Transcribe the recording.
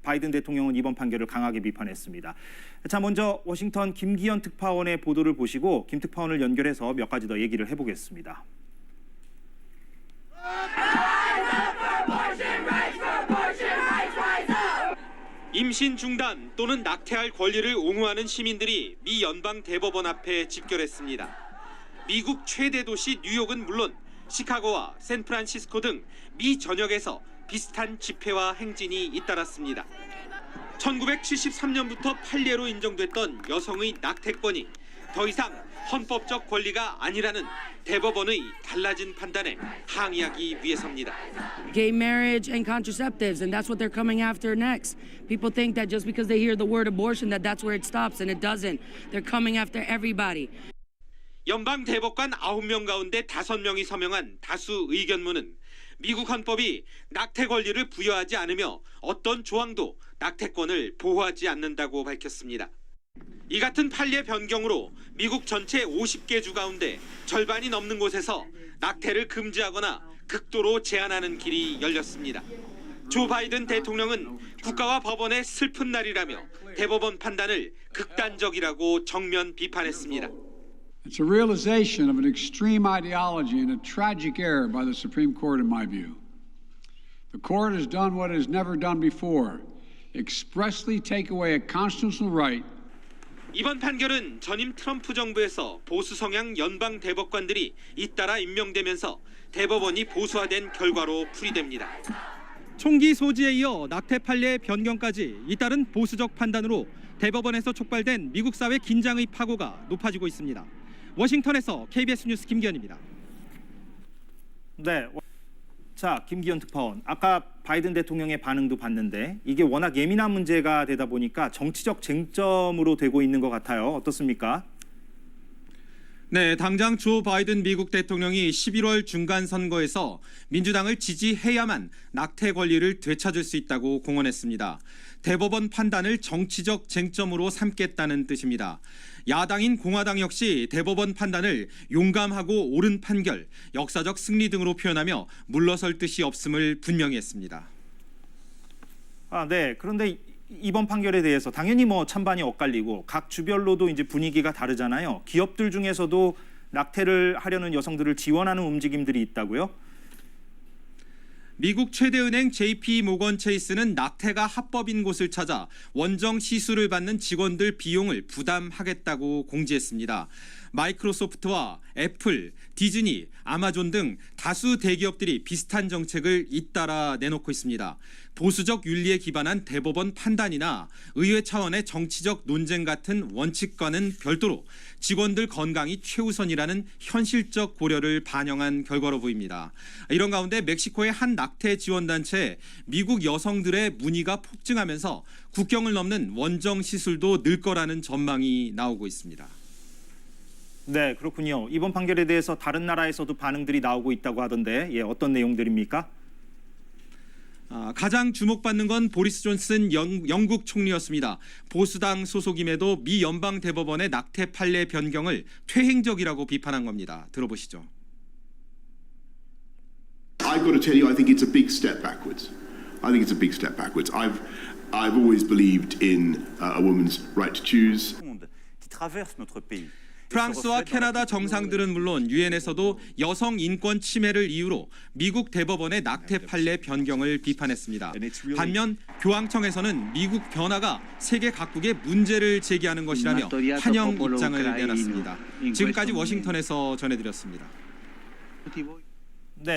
바이든 대통령은 이번 판결을 강하게 비판했습니다. 자, 먼저 워싱턴 김기현 특파원의 보도를 보시고 김 특파원을 연결해서 몇 가지 더 얘기를 해보겠습니다. 임신 중단 또는 낙태할 권리를 옹호하는 시민들이 미 연방 대법원 앞에 집결했습니다. 미국 최대 도시 뉴욕은 물론 시카고와 샌프란시스코 등 미 전역에서 비슷한 집회와 행진이 잇따랐습니다. 1973년부터 판례로 인정됐던 여성의 낙태권이 더 이상 헌법적 권리가 아니라는 대법원의 달라진 판단에 항의하기 위해서입니다. Gay marriage and contraceptives, and that's what they're coming after next. People think that just because they hear the word abortion that that's where it stops, and it doesn't. They're coming after everybody. 연방 대법관 9명 가운데 5명이 서명한 다수 의견문은 미국 헌법이 낙태 권리를 부여하지 않으며 어떤 조항도 낙태권을 보호하지 않는다고 밝혔습니다. 이 같은 판례 변경으로 미국 전체 50개 주 가운데 절반이 넘는 곳에서 낙태를 금지하거나 극도로 제한하는 길이 열렸습니다. 조 바이든 대통령은 국가와 법원의 슬픈 날이라며 대법원 판단을 극단적이라고 정면 비판했습니다. It's a realization of an extreme ideology and a tragic error by the Supreme Court, in my view. The court has done what it has never done before, expressly take away a constitutional right. 이번 판결은 전임 트럼프 정부에서 보수 성향 연방 대법관들이 잇따라 임명되면서 대법원이 보수화된 결과로 풀이됩니다. 총기 소지에 이어 낙태 판례 변경까지 잇따른 보수적 판단으로 대법원에서 촉발된 미국 사회 긴장의 파고가 높아지고 있습니다. 워싱턴에서 KBS 뉴스 김기현입니다. 네, 자 김기현 특파원, 아까 바이든 대통령의 반응도 봤는데 이게 워낙 예민한 문제가 되다 보니까 정치적 쟁점으로 되고 있는 것 같아요. 어떻습니까? 네, 당장 조 바이든 미국 대통령이 11월 중간 선거에서 민주당을 지지해야만 낙태 권리를 되찾을 수 있다고 공언했습니다. 대법원 판단을 정치적 쟁점으로 삼겠다는 뜻입니다. 야당인 공화당 역시 대법원 판단을 용감하고 옳은 판결, 역사적 승리 등으로 표현하며 물러설 뜻이 없음을 분명히 했습니다. 네. 그런데 이번 판결에 대해서 당연히 찬반이 엇갈리고 각 주별로도 이제 분위기가 다르잖아요. 기업들 중에서도 낙태를 하려는 여성들을 지원하는 움직임들이 있다고요? 미국 최대 은행 JP 모건 체이스는 낙태가 합법인 곳을 찾아 원정 시술을 받는 직원들 비용을 부담하겠다고 공지했습니다. 마이크로소프트와 애플, 디즈니, 아마존 등 다수 대기업들이 비슷한 정책을 잇따라 내놓고 있습니다. 보수적 윤리에 기반한 대법원 판단이나 의회 차원의 정치적 논쟁 같은 원칙과는 별도로 직원들 건강이 최우선이라는 현실적 고려를 반영한 결과로 보입니다. 이런 가운데 멕시코의 한 낙태 지원단체에 미국 여성들의 문의가 폭증하면서 국경을 넘는 원정 시술도 늘 거라는 전망이 나오고 있습니다. 네, 그렇군요. 이번 판결에 대해서 다른 나라에서도 반응들이 나오고 있다고 하던데 어떤 내용들입니까? 가장 주목받는 건 보리스 존슨 영국 총리였습니다. 보수당 소속임에도 미 연방 대법원의 낙태 판례 변경을 퇴행적이라고 비판한 겁니다. 들어보시죠. I've got to tell you, I think it's a big step backwards. I think it's a big step backwards. I've always believed in a woman's right to choose. 프랑스와 캐나다 정상들은 물론 유엔에서도 여성 인권 침해를 이유로 미국 대법원의 낙태 판례 변경을 비판했습니다. 반면 교황청에서는 미국 변화가 세계 각국에 문제를 제기하는 것이라며 환영 입장을 내놨습니다. 지금까지 워싱턴에서 전해드렸습니다. 네.